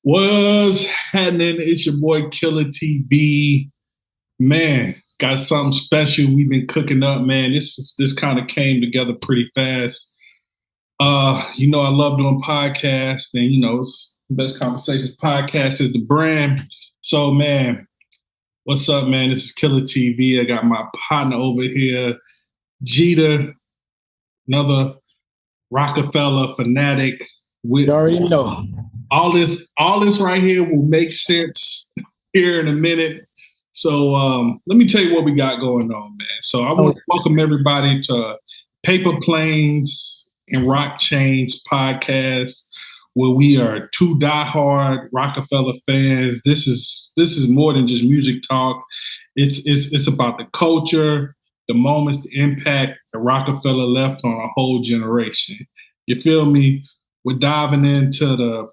What's happening? It's your boy Killa TV. Man, got something special we've been cooking up, man. This kind of came together pretty fast. I love doing podcasts, and it's the best conversations podcast is the brand. So, man, what's up, man? This is Killa TV. I got my partner over here, Geda, another Roc-A-Fella fanatic. You already know. All this right here will make sense here in a minute. So let me tell you what we got going on, man. So I want to welcome everybody to Paper Planes and Roc Chains podcast, where we are two diehard Roc-A-Fella fans. This is more than just music talk. It's about the culture, the moments, the impact that Roc-A-Fella left on a whole generation. You feel me? We're diving into the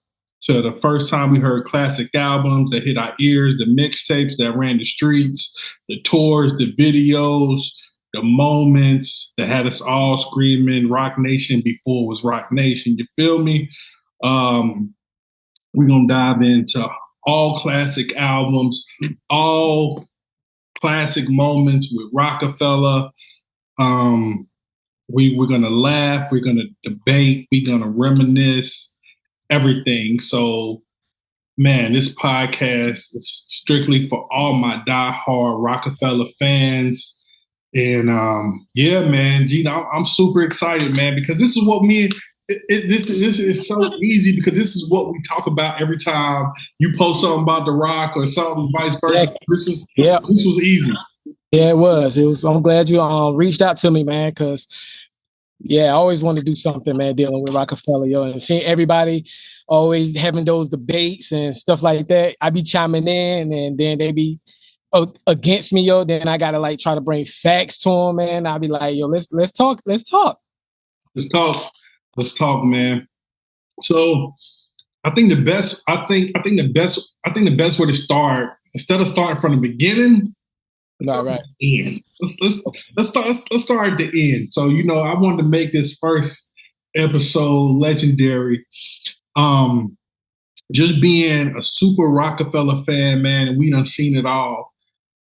first time we heard classic albums that hit our ears, the mixtapes that ran the streets, the tours, the videos, the moments that had us all screaming Roc Nation before it was Roc Nation. You feel me? We're going to dive into all classic albums, all classic moments with Roc-A-Fella. We're going to laugh. We're going to debate. We're going to reminisce. Everything. So, man, this podcast is strictly for all my diehard Roc-A-Fella fans. And yeah, man, Gina, I'm super excited, man, because this is what this is so easy because this is what we talk about every time you post something about the Roc or something, vice versa. Exactly. This was easy. Yeah, it was. I'm glad you reached out to me, man, because I always want to do something, man, dealing with Roc-A-Fella, and seeing everybody always having those debates and stuff like that. I be chiming in, and then they be against me, Then I gotta try to bring facts to them, man. I'll be like, let's talk. Let's talk, man. So I think the best way to start, instead of starting from the beginning. All right. End. Let's start at the end. So I wanted to make this first episode legendary. Just being a super Roc-A-Fella fan, man, and we done seen it all.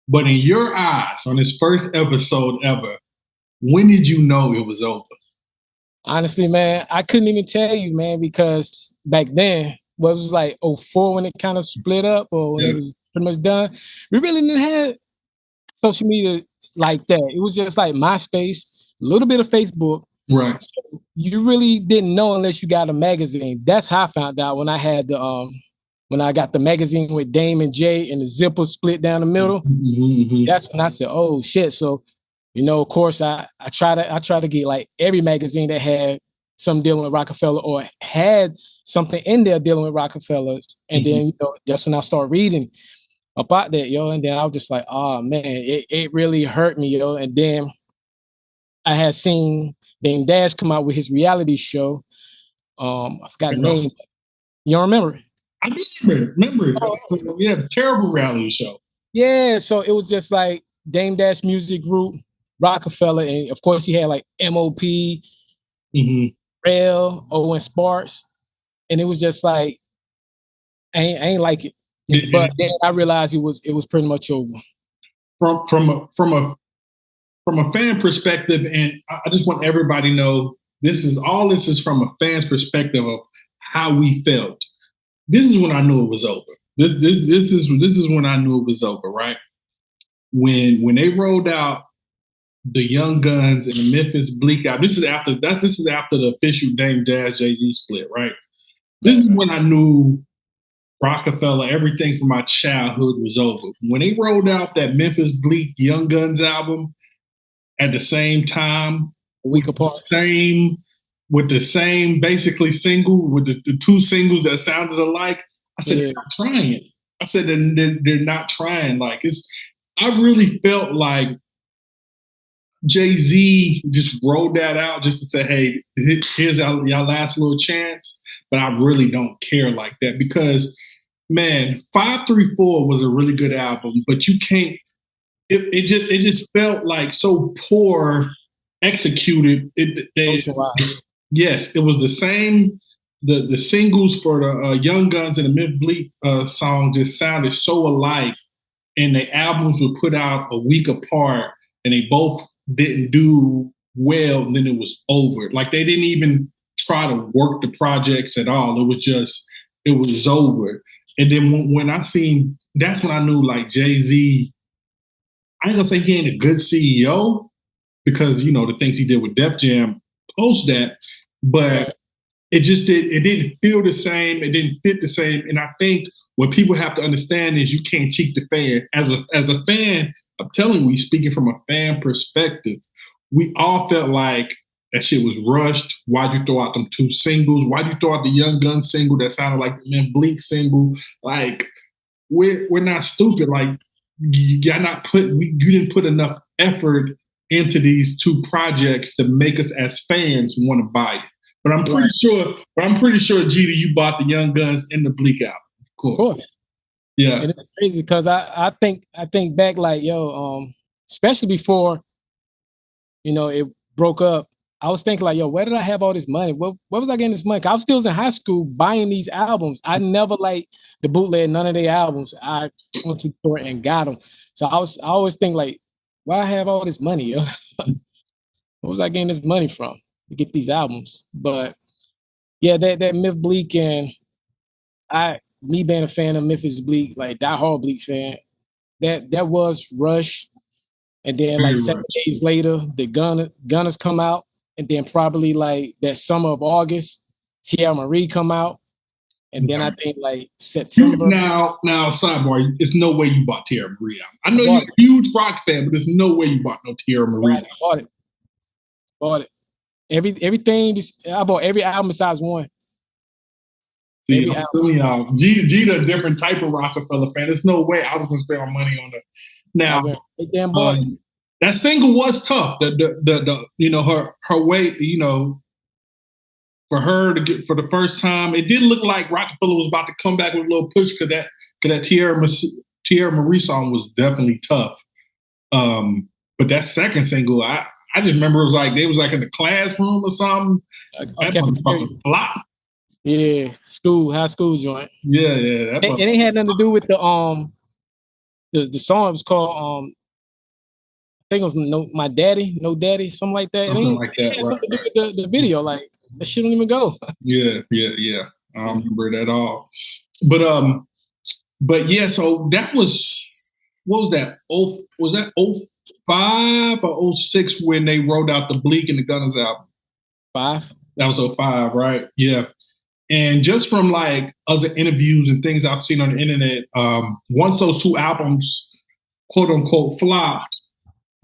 But in your eyes, on this first episode ever, when did you know it was over? Honestly, man, I couldn't even tell you, man, because back then, what was like 2004 when it kind of split up, or when it was pretty much done, we really didn't have social media like that. It was just like MySpace, a little bit of Facebook. Right. So you really didn't know unless you got a magazine. That's how I found out when I had when I got the magazine with Dame and Jay and the zipper split down the middle. Mm-hmm. That's when I said, "Oh shit!" So, of course, I try to get like every magazine that had something dealing with Roc-A-Fella or had something in there dealing with Roc-A-Fellas, and then that's when I started reading about that, and then I was just like, oh man, it really hurt me, and then I had seen Dame Dash come out with his reality show. I forgot the name. You don't remember it? I do remember it. Oh. Yeah, terrible reality show. Yeah, so it was just like Dame Dash Music Group, Roc-A-Fella, and of course he had like MOP, Rel, Owen Sparks, and it was just like I ain't like it. But then I realized it was pretty much over. From a fan perspective, and I just want everybody to know this is from a fan's perspective of how we felt. This is when I knew it was over. This is when I knew it was over, right? When they rolled out the Young Guns and the Memphis Bleak out. This is after the official Dame Dash Jay-Z split, right? This is when I knew Roc-A-Fella, everything from my childhood was over. When they rolled out that Memphis Bleak Young Guns album at the same time, a week apart, with the same basically single, with the two singles that sounded alike, I said, they're not trying. I said, they're not trying. I really felt like Jay-Z just rolled that out just to say, hey, here's y'all last little chance, but I really don't care like that because, man, 534 was a really good album, but you can't. It just felt like so poor executed. Yes, it was the same the singles for the Young Guns and the Myth Bleak song just sounded so alike, and the albums were put out a week apart, and they both didn't do well, and then it was over. Like they didn't even try to work the projects at all. It was over. And then when I seen, that's when I knew like Jay-Z, I ain't gonna say he ain't a good CEO because, the things he did with Def Jam post that, but it didn't feel the same. It didn't fit the same. And I think what people have to understand is you can't cheat the fan. As a fan, I'm telling you, speaking from a fan perspective, we all felt like that shit was rushed. Why'd you throw out them 2 singles? Why'd you throw out the Young Gun single that sounded like the Myth Bleak single? Like, we're not stupid. Like, you didn't put enough effort into these 2 projects to make us as fans want to buy it. But I'm pretty sure, Geda, you bought the Young Guns and the Bleak album, of course. Yeah. And it's crazy because I think back like, especially before, it broke up, I was thinking like, where did I have all this money? Where was I getting this money? I was still in high school buying these albums. I never liked the bootleg, none of their albums. I went to the store and got them. So I always think like, why I have all this money? Where was I getting this money from to get these albums? But yeah, that Myth Bleak, and me being a fan of Memphis Bleak, like diehard Bleak fan, that was rushed. And then like 7 days later, the Gunners come out. And then probably like that summer of August, Tierra Marie come out. And then I think like September. Now, sidebar, there's no way you bought Tierra Marie out. I know you're a huge rock fan, but there's no way you bought no Tierra Marie. Right, I bought it. Everything, I bought every album besides one. See, I'm telling y'all, Geda a different type of Roc-A-Fella fan. There's no way I was going to spend my money on it. Now, that single was tough. Her way, for her to get for the first time, it did look like Roc-A-Fella was about to come back with a little push because that Tierra Marie song was definitely tough. But that second single, I just remember it was like they was like in the classroom or something. That motherfucker flop. Yeah, high school joint. Yeah. And it had nothing to do with the song. It was called I think it was My Daddy, No Daddy, something like that. Something like that. It had something to do with the video. Like that shit don't even go. Yeah. I don't remember it at all. But yeah. So that was, what was that? Was that 05 or 06 when they wrote out the Bleak and the Gunners album? 5. That was 05, right? Yeah. And just from like other interviews and things I've seen on the internet, once those 2 albums, quote unquote, flopped,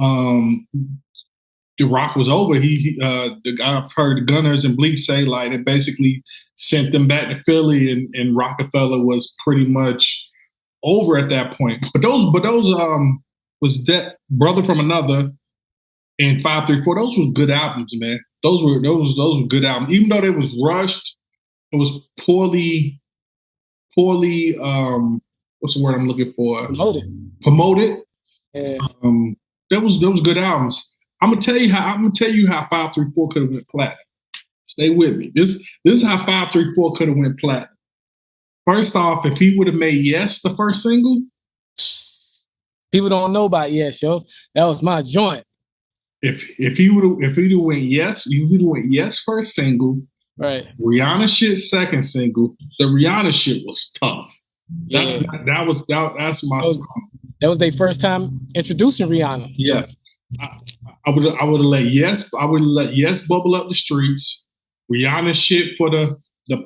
the rock was over. I've heard the Gunners and Bleak say like it basically sent them back to Philly, and Roc-A-Fella was pretty much over at that point. But those was that Brother from Another and 534. Those were good albums, man. Those were good albums, even though they was rushed. It was poorly. What's the word I'm looking for? Promoted. Yeah. That was good albums. I'm gonna tell you how 534 could have went platinum. Stay with me. This is how 534 could have went platinum. First off, if he would have made Yes the first single, people don't know about Yes, yo. That was my joint. If he would have went Yes first single. Right. Rihanna shit second single. The Rihanna shit was tough. Yeah. That's my song. That was their first time introducing Rihanna. Yes. I would have let Yes bubble up the streets. Rihanna shit for the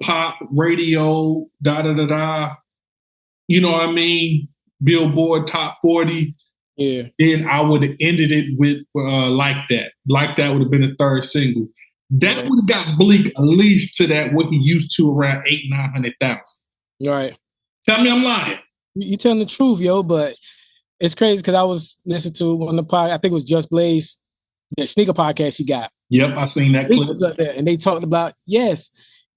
pop radio, da. You know what I mean? Billboard Top 40. Yeah. Then I would have ended it with Like That. Like That would have been the third single. That would have got Bleak at least to that what he used to around 800,000-900,000. Right. Tell me I'm lying. You telling the truth, yo, but it's crazy because I was listening to on the podcast, I think it was Just Blaze, the sneaker podcast he got. Yep, I seen that clip. Was up there, and they talked about Yes.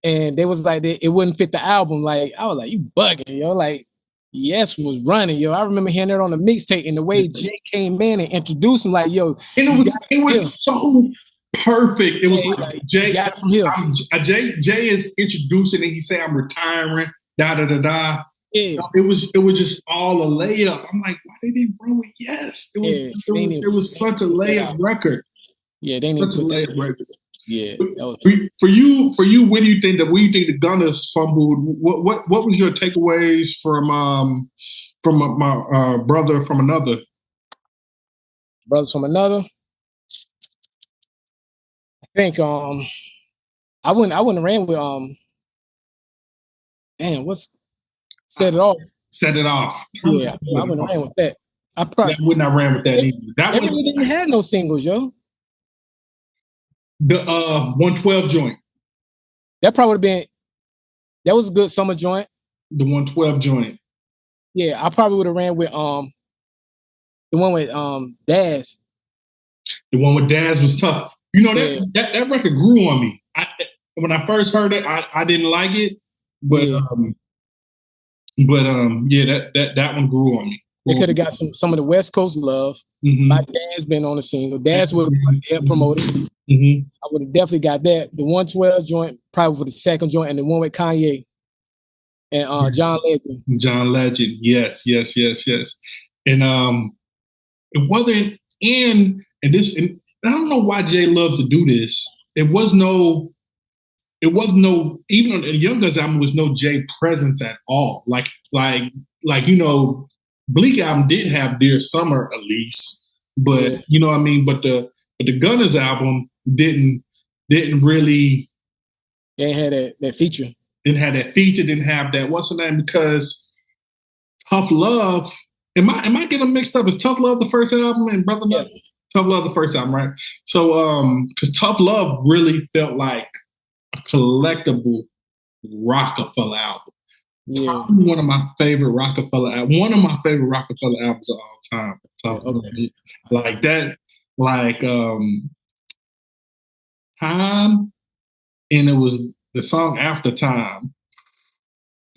And they was like, it wouldn't fit the album. Like, I was like, you bugging, yo. Like, Yes was running, yo. I remember hearing it on the mixtape and the way Jay came in and introduced him, like, yo. And it was perfect. It was like Jay. Got it from here. Jay is introducing it. He say, "I'm retiring." Da da da da. Yeah. It was just all a layup. I'm like, why they didn't bro it? Yes, it was such a layup record. Yeah, they need such a layup record. Yeah. For you, what do you think the Gunners fumbled? What was your takeaways from my brother from another? Brothers from another. I think I wouldn't ran with what's set it off. Set it off. Yeah, I wouldn't ran with that. I probably wouldn't have ran with that either. That really didn't have no singles, yo. The 112 joint. That probably would have been. That was a good summer joint. The 112 joint. Yeah, I probably would have ran with the one with Daz. The one with Daz was tough. You know that record grew on me. When I first heard it, I didn't like it, but that one grew on me. They could have got some of the West Coast love. Mm-hmm. My Daz been on the single. Daz would have helped promote it. Mm-hmm. I would have definitely got that. The 112 joint, probably for the second joint, and the one with Kanye and John Legend. John Legend, yes. And it wasn't in, and I don't know why Jay loves to do this. It was no, even on the Young Guns album was no Jay presence at all. Like you know, Bleak album did have Dear Summer at least, but you know what I mean. But the Gunners album didn't really. They had that feature. Didn't have that feature. Didn't have that. What's the name? Because Tough Love. Am I getting mixed up? Is Tough Love the first album and Brother Love? Tough Love the first album, right? So because Tough Love really felt like a collectible Roc-A-Fella album. Yeah. Probably one of my favorite Roc-A-Fella albums. One of my favorite Roc-A-Fella albums of all time. Like that, Time, and it was the song After Time.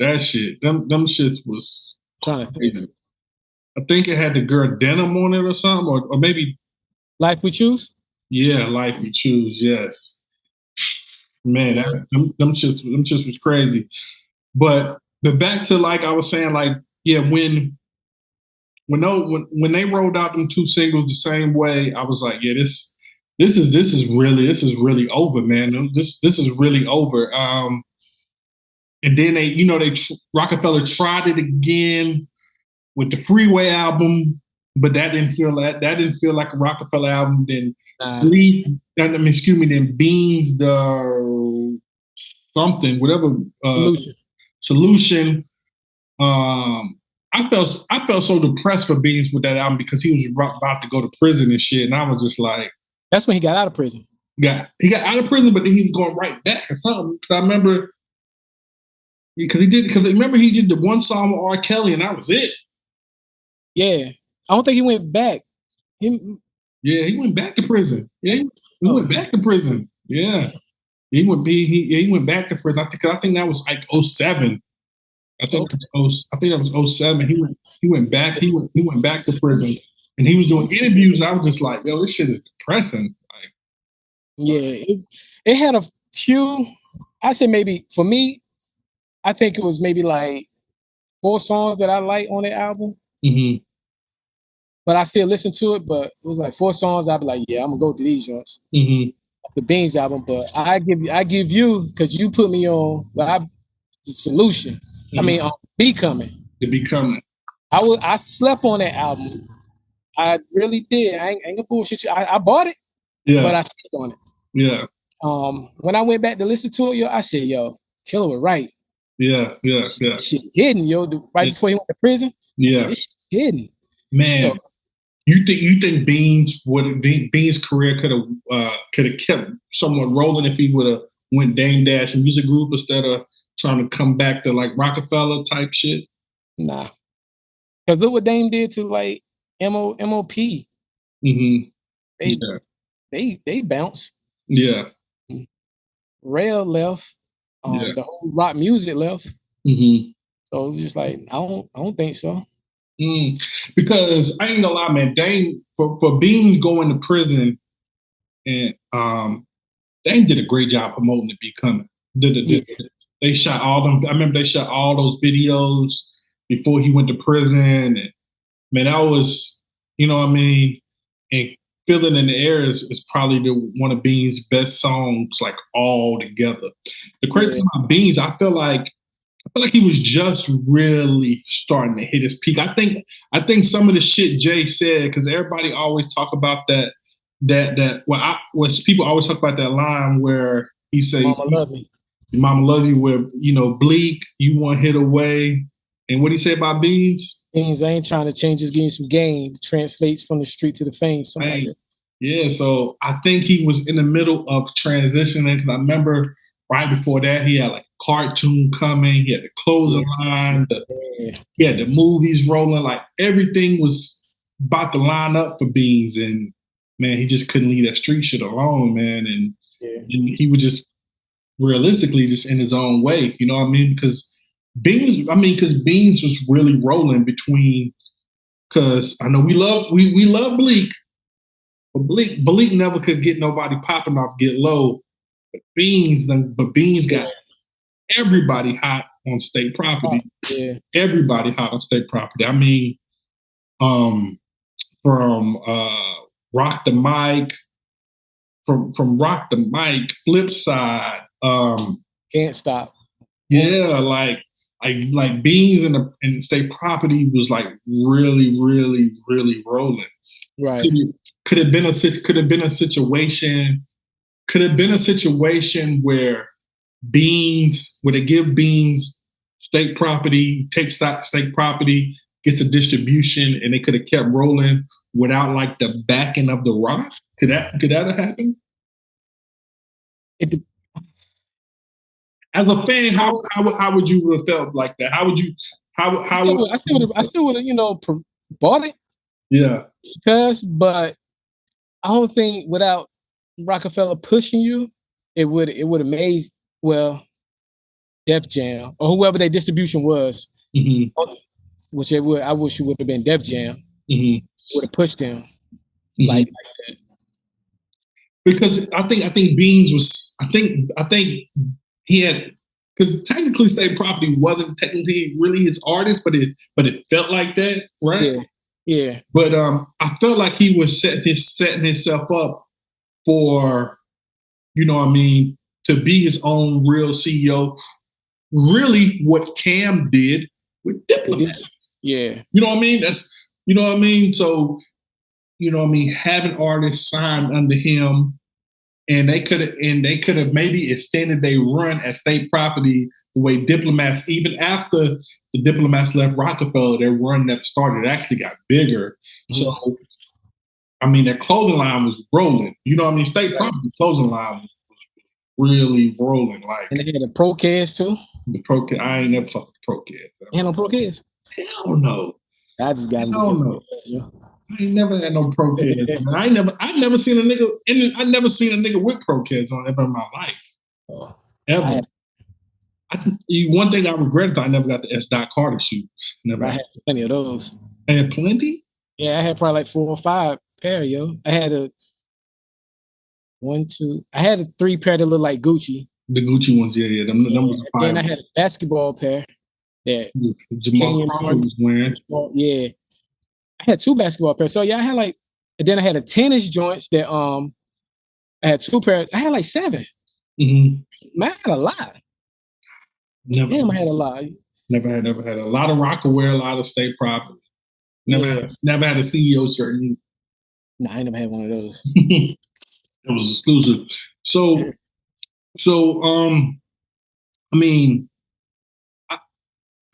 That shit, them shits was crazy. I think it had the girl Denim on it or something, or maybe Life We Choose. Yeah, Life We Choose. Yes, man, them shits was crazy. But back to like I was saying, like when they rolled out them two singles the same way, I was like, this is really over, man. This is really over. And then Roc-A-Fella tried it again with the Freeway album, but that didn't feel like a Roc-A-Fella album. Then then Beans the something, whatever Solution. I felt so depressed for Beans with that album because he was about to go to prison and shit, and I was just like, that's when he got out of prison. Yeah, he got out of prison, but then he was going right back or something. Because I remember. Because he did the one song with R. Kelly and that was it. Yeah. I don't think he went back. He went back to prison. Yeah, he went back to prison. Yeah. He went back to prison. I think that was like 07. I think that was 07. He went back to prison. And he was doing interviews and I was just like, yo, this shit is depressing. Like, it had a few, I say maybe for me, I think it was maybe like 4 songs that I like on the album. Mm-hmm. But I still listen to it, but it was like 4 songs. I'd be like, yeah, I'm gonna go to these joints. Mm-hmm. The Beans album, but I give you because you put me on the Solution. Mm-hmm. I mean, Becoming. The Becoming. I slept on that album. I really did. I ain't gonna bullshit you. I bought it, but I slept on it. Yeah. When I went back to listen to it, I said, yo, Killa was right. Yeah. Shit hidden, before he went to prison. Yeah, it's hidden. Man, so, you think Beans' career could have kept somewhat rolling if he would have went Dame Dash music group instead of trying to come back to like Roc-A-Fella type shit? Nah, because look what Dame did to like MOP. Mm-hmm. They bounce. Yeah. Rail left. The whole rock music left. Mm-hmm. So it was just like I don't think so. Because I ain't gonna lie, man. Dame for Beans going to prison, and they did a great job promoting the Becoming. They shot all them. I remember they shot all those videos before he went to prison. And man, that was, you know what I mean? And Feeling in the Air is probably one of Beans' best songs, like all together. The crazy thing about Beans, I feel like he was just really starting to hit his peak. I think some of the shit Jay said, because everybody always talk about that people always talk about that line where he say, "Mama love me, Mama love you," where Bleak, you one hit away. And what he say about Beans? Beans, I ain't trying to change his game some game. It translates from the street to the fame, something like that. Yeah, so I think he was in the middle of transitioning, because I remember right before that he had like cartoon coming, he had the closing line, he had the movies rolling, like everything was about to line up for Beans, and man, he just couldn't leave that street shit alone, man, and he was just realistically just in his own way, you know what I mean? Because Beans was really rolling between, because I know we love Bleak, but Bleak never could get nobody popping off Get Low. But Beans got everybody hot on state property. Yeah. Everybody hot on state property. I mean, from Rock the Mic, from Rock the Mic, Flip Side, Can't Stop. Yeah, like Beans in state property was like really, really, really rolling. Right. Could have been a situation where they give Beans state property, takes state property, gets a distribution, and they could have kept rolling without like the backing of the Roc. Could that have happened? As a fan, how would you have felt like that? How would you? I still would have bought it. Yeah. But I don't think without Roc-A-Fella pushing you, it would amaze. Well, Def Jam or whoever their distribution was, which it would. I wish it would have been Def Jam. Would have pushed them like that. Because I think Beans was. I think he had, because technically state property wasn't technically really his artist, but it felt like that, right? Yeah. But I felt like he was setting himself up for, you know what I mean, to be his own real CEO. Really, what Cam did with Diplomats. Yeah. You know what I mean? You know what I mean? So, you know what I mean, having artists signed under him, and they could have maybe extended their run at state property the way Diplomats, even after the Diplomats left Roc-A-Fella, their run never started. It actually got bigger. So, I mean, their clothing line was rolling. You know what I mean? State property clothing line was really rolling. Like, and they had the Pro Kids too. The Pro Kids, I ain't never fucked with the Pro Kids. Ain't no Pro Kids. Hell no. I just got no. I ain't never had no Pro Kids. I never seen a nigga with Pro Kids on ever in my life. Ever. One thing I regret is I never got the S. Carter shoes. Never. I had plenty of those. I had plenty? Yeah, I had probably like 4 or 5 pair, yo. I had a 3 pair that looked like Gucci. The Gucci ones, yeah. Them was the 5. Then I had a basketball pair that Jamal Crawford was wearing. Yeah. I had 2 basketball pairs. So yeah, I had and then I had a tennis joints that I had 2 pairs. I had like 7. Man, I had a lot. I had a lot. Never had a lot of Roc-A-Wear, a lot of state property. Never had a CEO shirt. Nah, I never had one of those. It was exclusive. So I mean,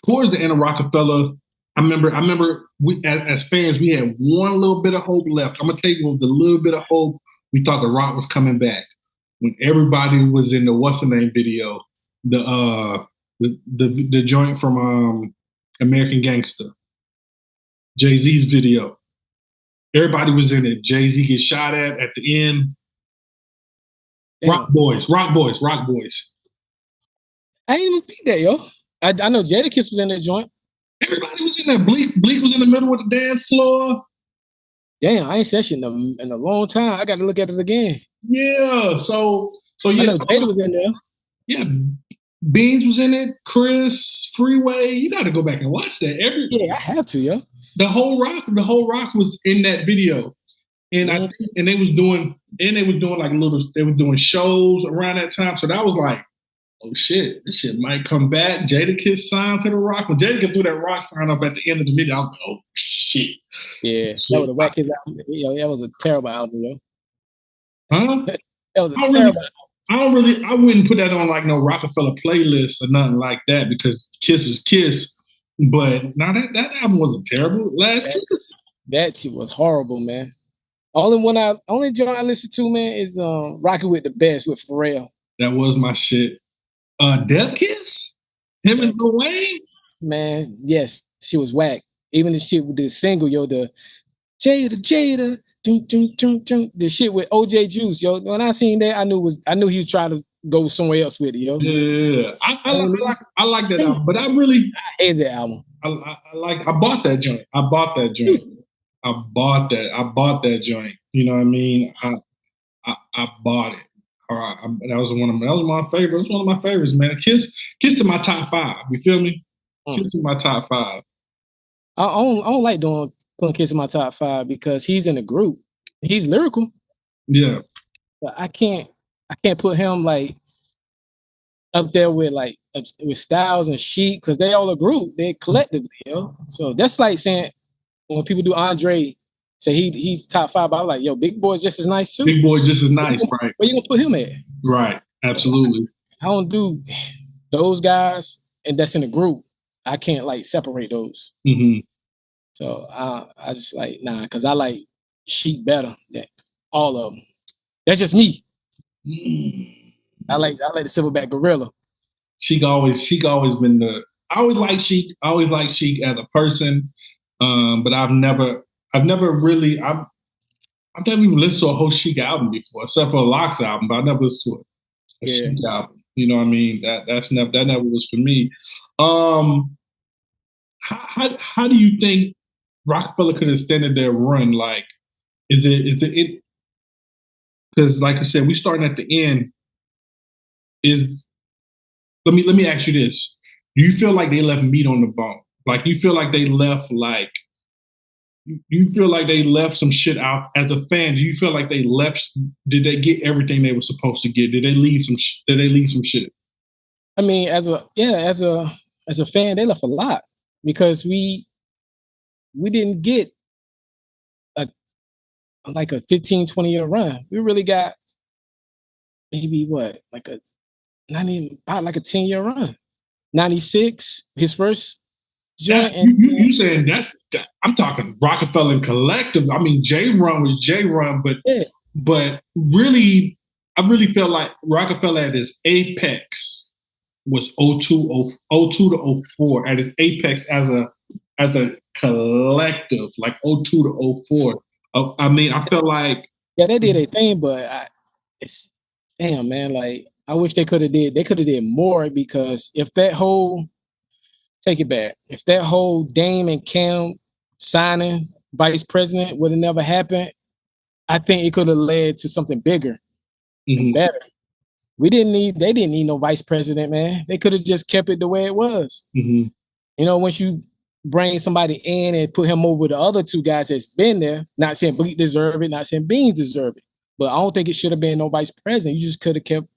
towards the end of Roc-A-Fella, I remember we as fans, we had one little bit of hope left. I'm gonna tell you the little bit of hope we thought the Roc was coming back when everybody was in the What's the Name video, the joint from American Gangster, Jay-Z's video. Everybody was in it. Jay-Z gets shot at the end. Rock Boys. I didn't even think that, yo. I know Jadakiss was in that joint. Everybody was in there. Bleak was in the middle of the dance floor. Damn, I ain't said shit in a long time. I got to look at it again. Yeah. So I yeah. know Jada was in there. Yeah. Beans was in it. Chris, Freeway. You got to go back and watch that. Yeah, I have to, yo. The whole rock was in that video. And I think, and they was doing like they were doing shows around that time. So that was like, oh shit, this shit might come back. Jadakiss signed to the Rock. When Jadakiss threw that Rock sign up at the end of the video, I was like, oh shit. Yeah, that was a wacky album. Yo, that was a terrible album, yo. Huh? That was a terrible album. I wouldn't put that on like no Roc-A-Fella playlist or nothing like that because Kiss is Kiss. But now that album wasn't terrible. Last Kiss. That shit was horrible, man. Only joint I listen to, man, is Rockin' with the Best with Pharrell. That was my shit. Death Kiss? Him and Lil Wayne? Man, yes, she was whack. Even the shit with the single, yo, the Jada, the shit with OJ Juice, yo. When I seen that, I knew he was trying to go somewhere else with it, yo. Yeah, I like that album, but I hate that album. I bought that joint. I bought that joint. You know what I mean? I bought it. All right, that was my favorite. It was one of my favorites, man. Kiss to my top 5. You feel me? Kiss to my top 5. I don't like putting Kiss in my top 5 because he's in a group. He's lyrical. Yeah, but I can't put him like up there with Styles and Sheik because they all a group. They collectively, yo. So that's like saying when people do Andre. Say he's top 5, but I'm like, yo, Big Boy's just as nice too. Big Boy's just as nice, right? Where you gonna put him at? Right, absolutely. I don't do those guys, and that's in a group. I can't like separate those. Mm-hmm. So I just like because I like Sheik better than all of them. That's just me. I like the Silverback Gorilla. Sheik always been I always like Sheik. I always like Sheik as a person, but I've never even listened to a whole Sheik album before, except for a Locks album, but I never listened to a Sheik album. You know what I mean? That never was for me. How do you think Roc-A-Fella could have extended their run? Like, is it? Because, like I said, we starting at the end. Let me ask you this: do you feel like they left meat on the bone? Like, you feel like they left you feel like they left some shit out as a fan? Do you feel like they left? Did they get everything they were supposed to get? Did they leave some shit? I mean, as a fan, they left a lot because we didn't get a 15-20 year run. We really got maybe not even about like a 10-year run. 96, his first joint. You saying I'm talking Roc-A-Fella and Collective. I mean, J Run was J Run, but really, I really felt like Roc-A-Fella at his apex was 02 to 04 at his apex as a collective, like 02 to 04. I mean, I felt like they did a thing, but it's damn, man. Like, I wish they could have did more because if that whole Dame and Cam signing vice president would have never happened, I think it could have led to something bigger and better. They didn't need no vice president, man. They could have just kept it the way it was. Mm-hmm. You know, once you bring somebody in and put him over the other two guys that's been there, not saying Bleak deserve it, not saying Beans deserve it, but I don't think it should have been no vice president. You just could have kept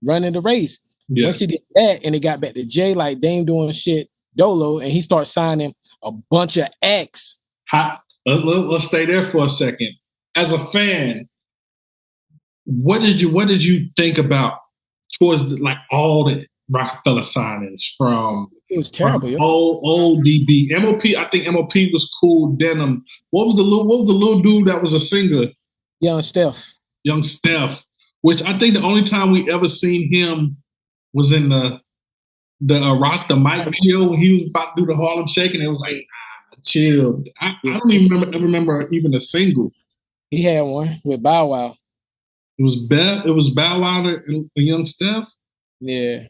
running the race. Yeah. Once he did that and it got back to Jay, like Dame doing shit Dolo, and he starts signing a bunch of acts. Let's stay there for a second. As a fan, what did you think about towards all the Roc-A-Fella signings from? It was terrible. Old DB, MOP. I think MOP was cool. Denim. What was the little dude that was a singer? Young Steph. Which I think the only time we ever seen him was in the Rock the Mic video when he was about to do the Harlem Shake, and it was like, chill. I don't even remember even a single. He had one with Bow Wow. It was Bow Wow and Young Steph. Yeah.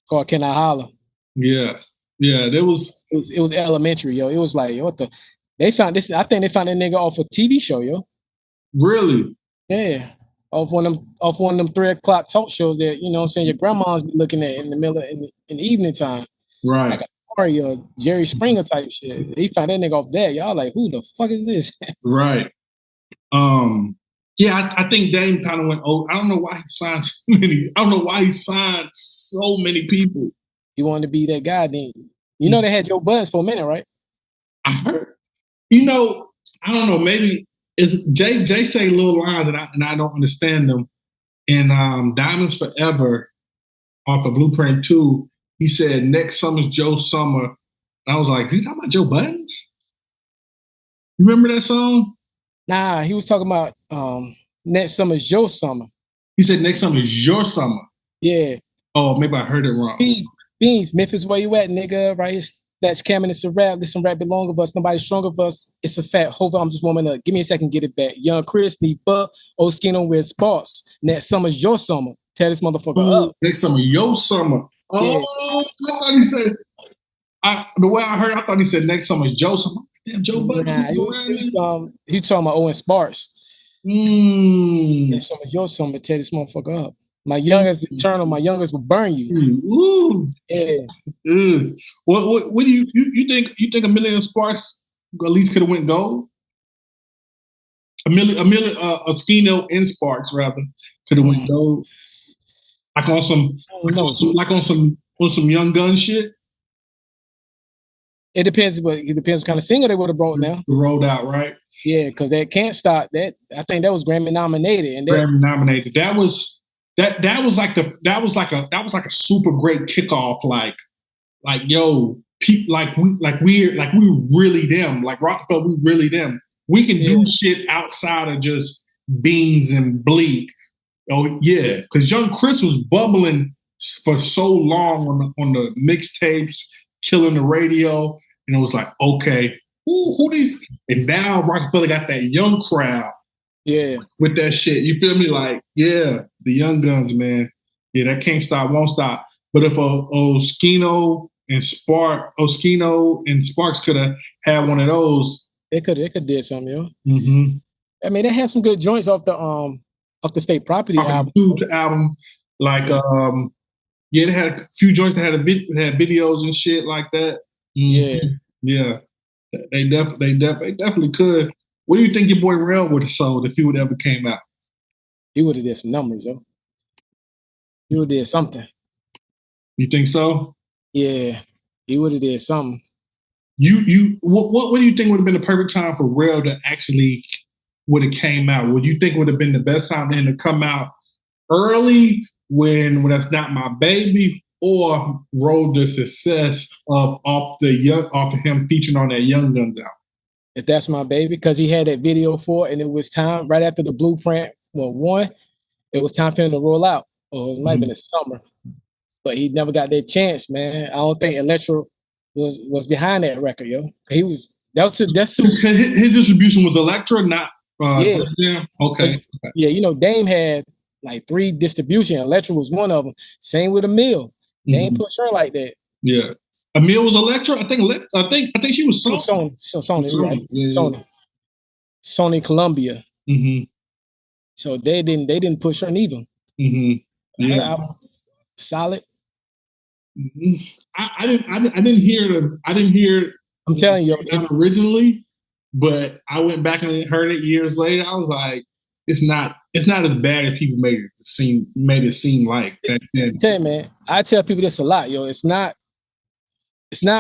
Called Can I Holler? Yeah. It was elementary, yo. It was like, what the? They found this. I think they found that nigga off a TV show, yo. Really? Yeah, off one of them 3 o'clock talk shows that you know what I'm saying your grandma's be looking at in the middle in the evening time. Right. Like a Mario, Jerry Springer type shit. They found that nigga off there. Y'all like, who the fuck is this? Right. Yeah, I think Dame kind of went old. I don't know why he signed so many. I don't know why he signed so many people. He wanted to be that guy. Then you know they had Joe Budden for a minute, right? I heard. You know, I don't know. Maybe it's Jay say little lines and I don't understand them. And Diamonds Forever off of Blueprint 2, he said next summer's Joe Summer. And I was like, is he talking about Joe Buttons? You remember that song? Nah, he was talking about next summer's your summer. He said next summer is your summer. Yeah. Oh, maybe I heard it wrong. Beans, Memphis, where you at, nigga? Right here, that's Cameron. It's a rap. Listen, rap belong of us. Nobody strong of us. It's a fact. Hold on, I'm just warming up. Give me a second, get it back. Young Chris, need butt. Old Skino with Sparks. Next summer's your summer. Tear this motherfucker up. Next summer, your summer. Oh, yeah. I thought he said. The way I heard, I thought he said next summer's Joe summer. Damn, Joe Budden. Nah, he talking about Owen Sparks. Next summer's your summer. Tear this motherfucker up. My youngest eternal. My youngest will burn you. Ooh. Yeah. What do you think? You think a million Sparks at least could have went gold? A Skino and Sparks rather could have went gold. Like on some, on some Young Gun shit. It depends, but it depends what kind of single they would have brought now. Rolled out, right? Yeah, because that Can't Stop. That I think that was Grammy nominated, and Grammy nominated. That was like a super great kickoff. Like yo, we really them. Like Roc-A-Fella, we really them. We can do shit outside of just Beans and Bleak. Oh yeah, because Young Chris was bubbling for so long on the mixtapes, killing the radio, and it was like, okay, who these? And now Roc-A-Fella got that young crowd, with that shit. You feel me? Like, yeah, the young guns, man. Yeah, that can't stop, won't stop. But if Skino and Sparks could have had one of those, they could did something, yo. Mm-hmm. I mean, they had some good joints off the State Property album. Like they had a few joints that had videos and shit like that. Yeah. They definitely could. What do you think your boy Rel would have sold if he would ever came out? He would have did some numbers, though. He would have did something. You think so? Yeah, he would have did something. What do you think would have been the perfect time for Rel to actually would have came out? Would you think would have been the best time for him to come out early when That's Not My Baby, or roll the success of him featuring on that Young Guns album? If That's My Baby, because he had that video for it, and it was time right after the Blueprint one, it was time for him to roll out. Or it might have been the summer, but he never got that chance, man. I don't think Electra was behind that record, yo. His distribution was Electra, not yeah. Okay. Yeah, you know, Dame had like 3 distribution. Electra was one of them. Same with Emil. They ain't push her like that. Yeah. Emil was Electra. I think she was Sony. Sony, right? Yeah. Sony Columbia. Mm-hmm. So they didn't push her neither. Mm-hmm. Yeah. Her album's solid. Mm-hmm. I didn't hear. I'm telling you, originally, but I went back and heard it years later. I was like, it's not as bad as people made it seem like. I tell you, man, I tell people this a lot, yo. It's not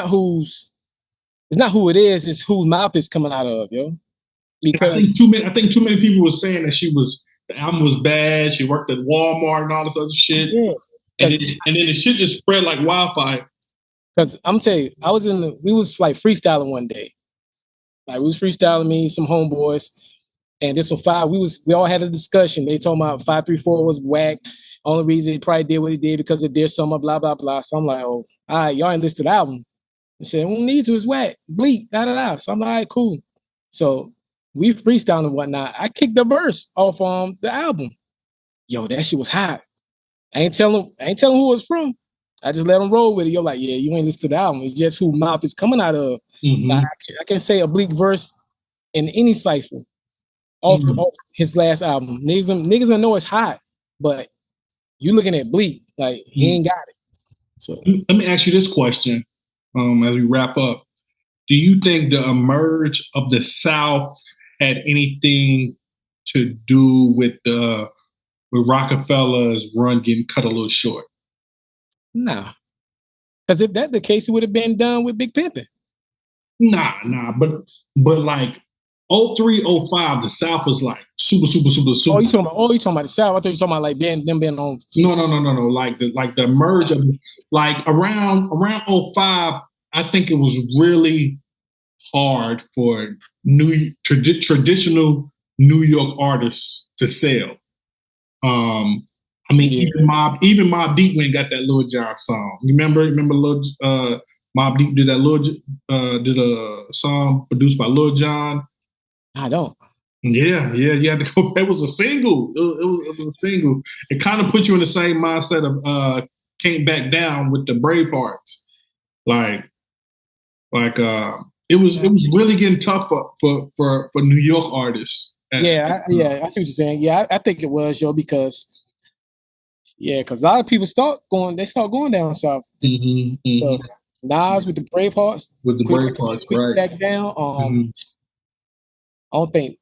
who it is, it's whose mouth it's coming out of, yo. Because I think too many people were saying that the album was bad. She worked at Walmart and all this other shit. Yeah. And then the shit just spread like wildfire. Because I'm telling you, we was like freestyling one day. Like we was freestyling, me, some homeboys, and this was 5. We all had a discussion. They told me 534 was whack. Only reason he probably did what he did because of Dear Summer, blah, blah, blah. So I'm like, oh, all right, y'all ain't listed the album. They said, we don't need to, it's whack. Bleak, da-da-da. So I'm like, all right, cool. So we freestyling and whatnot. I kicked the verse off the album. Yo, that shit was hot. I ain't telling who it was from. I just let them roll with it. You're like, yeah, you ain't listen to the album. It's just who mouth is coming out of. Like, I can say a bleak verse in any cipher off his last album. Niggas gonna know it's hot, but you looking at bleak, like he ain't got it. So let me ask you this question as we wrap up. Do you think the emerge of the South had anything to do with Roc-A-Fella's run getting cut a little short? Nah. Because if that's the case, it would have been done with Big Pimpin'. Nah. But like 03, 05, the South was like super. Oh, you talking about the South? I thought you were talking about like them being on. No. Like the merge of like around 05, I think it was really hard for traditional New York artists to sell. I mean, even Mobb Deep went and got that Lil Jon song. You remember Mobb Deep did that did a song produced by Lil Jon. I don't. Yeah. You had to go. It was a single. It was a single. It kind of put you in the same mindset of Can't Back Down with the Bravehearts. It was really getting tough for New York artists. I see what you're saying. Yeah, I think it was, because a lot of people start going down south. So, Nas with the Bravehearts. Right. Back down. I don't think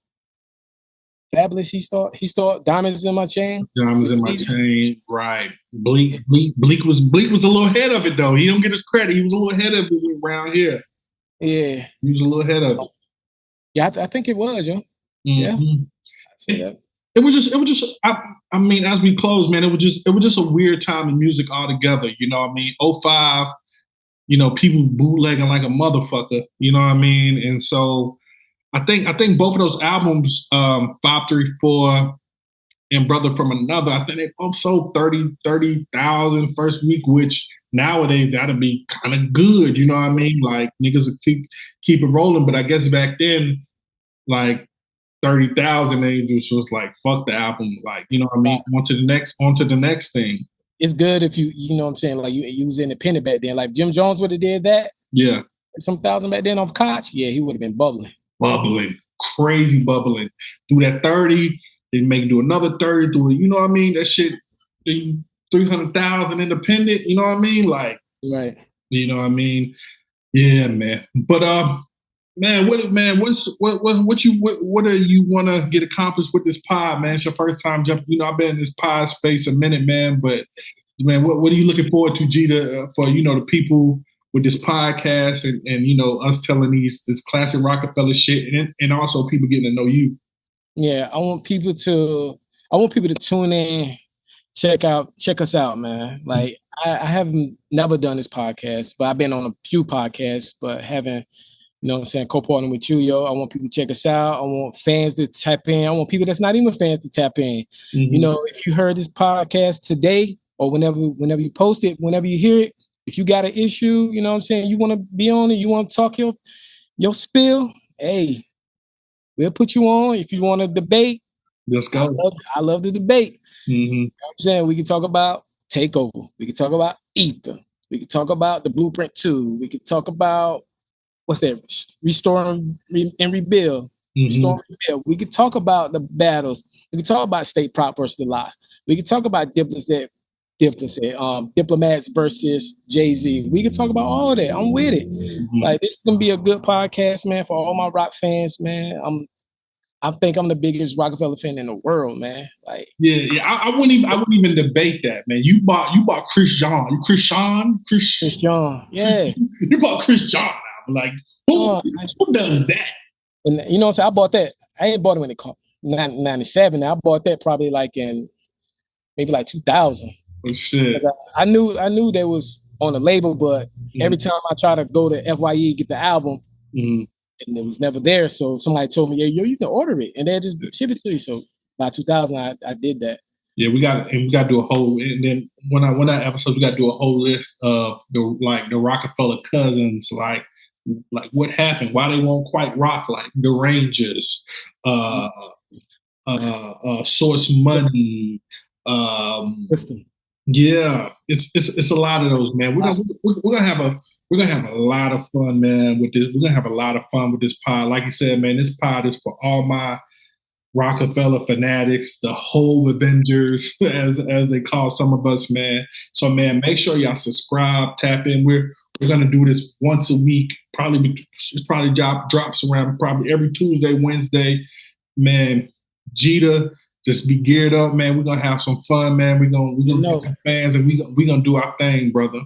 Fabulous he start Diamonds in My Chain. Diamonds in My Chain, right. Bleak was a little ahead of it though. He don't get his credit. He was a little ahead of it around here. Yeah. He was a little ahead of it. Yeah, I think it was, yo. Yeah. I'd say that. It was just I mean, as we close, man, it was just a weird time in music altogether. You know what I mean? 05, people bootlegging like a motherfucker, you know what I mean? And so I think both of those albums, 534 and Brother from Another, I think they both sold 30,000 first week, which nowadays that'd be kind of good, you know what I mean? Like niggas would keep it rolling, but I guess back then, like 30,000, they just was like, fuck the album, like, you know what I mean? On to the next thing. It's good if you know what I'm saying, like you was independent back then. Like Jim Jones would have did that. Yeah. Some thousand back then on Koch, he would have been bubbling. Crazy bubbling. Do that 30, then make do another 30, you know what I mean? That shit, 300,000 independent, you know what I mean? Like, right. You know what I mean? Yeah, man. But what do you want to get accomplished with this pod, man? It's your first time jumping. I've been in this pod space a minute, man. But man, what are you looking forward to, Geda, for the people with this podcast and us telling this classic Roc-A-Fella shit and also people getting to know you? Yeah, I want people to tune in, check us out, man. Like I haven't never done this podcast, but I've been on a few podcasts, but haven't, co-partnering with you, yo. I want people to check us out. I want fans to tap in. I want people that's not even fans to tap in. If you heard this podcast today or whenever you post it, whenever you hear it, if you got an issue, you know what I'm saying, you want to be on it, you want to talk your spill, hey, we'll put you on. If you want to debate, let's go. I love the debate. You know what I'm saying? We can talk about Takeover. We can talk about Ether. We can talk about the Blueprint 2. We can talk about, what's that? Restore and Rebuild. Restore and Rebuild. We can talk about the battles. We can talk about State Prop versus the Lost. We can talk about Diplomats versus Jay-Z. We can talk about all that. I'm with it. Like, this is gonna be a good podcast, man, for all my rock fans, man. I think I'm the biggest Roc-A-Fella fan in the world, man. Like, yeah. I wouldn't even debate that, man. You bought Chris John. Chris John. Yeah. You bought Chris John. Like, who does that? And you know what I'm saying? I bought that. I ain't bought it when it came 97. I bought that probably like in maybe like 2000. Oh shit. I knew they was on the label, but every time I try to go to FYE get the album, and it was never there. So somebody told me, "Yo, you can order it," and they just ship it to you. So by 2000, I did that. Yeah, we got to do a whole, and then when that episode, we got to do a whole list of the Roc-A-Fella cousins, like what happened, why they won't quite rock, like the Rangers, Source Money, Yeah, it's a lot of those, man. We're gonna have a lot of fun, man. With this, we're gonna have a lot of fun with this pod. Like you said, man, this pod is for all my Roc-A-Fella fanatics, the whole Avengers, as they call some of us, man. So, man, make sure y'all subscribe, tap in. We're gonna do this once a week. It's probably drops around probably every Tuesday, Wednesday. Man, Geda, just be geared up, man. We're gonna have some fun, man. We're gonna get some fans, and we're gonna do our thing, brother.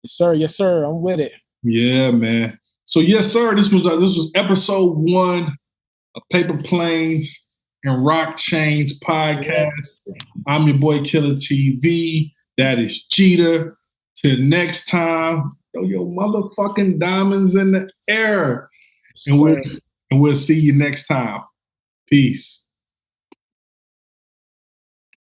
Yes, sir. I'm with it. Yeah, man. So, yes, sir. This was episode 1 of Paper Planes and Roc Chains podcast. I'm your boy Killa TV. That is Geda. Till next time, throw your motherfucking diamonds in the air. And we'll see you next time. Peace.